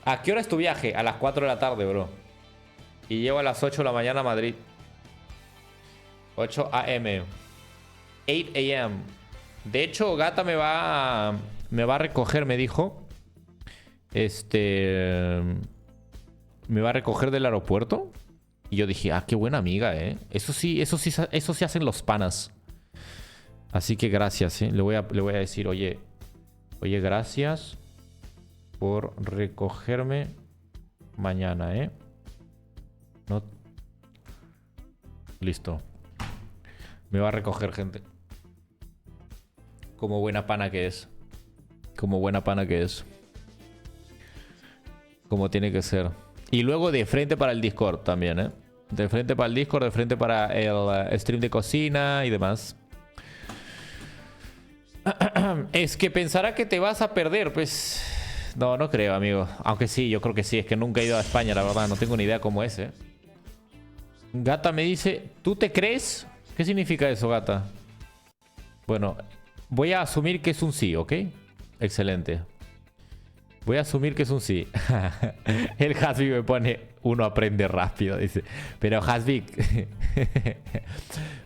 ¿A qué hora es tu viaje? A las 4 de la tarde, bro. Y llego a las 8 de la mañana a Madrid. 8 a.m. 8 a.m. De hecho, Gata me va a recoger, me dijo. Me va a recoger del aeropuerto. Y yo dije, ah, qué buena amiga, ¿eh? Eso sí hacen los panas. Así que gracias, ¿eh? Le voy a decir, oye, gracias por recogerme mañana, ¿eh? No. Listo. Me va a recoger, gente. Como buena pana que es. Como buena pana que es. Como tiene que ser. Y luego de frente para el Discord también, ¿eh? De frente para el Discord, de frente para el stream de cocina y demás. Es que pensará que te vas a perder, pues... No, no creo, amigo. Aunque sí, yo creo que sí. Es que nunca he ido a España, la verdad. No tengo ni idea cómo es, ¿eh? Gata me dice... ¿Tú te crees? ¿Qué significa eso, Gata? Bueno, voy a asumir que es un sí, ¿ok? Excelente. Voy a asumir que es un sí. El Hasvik me pone... Uno aprende rápido, dice. Pero Hasvik...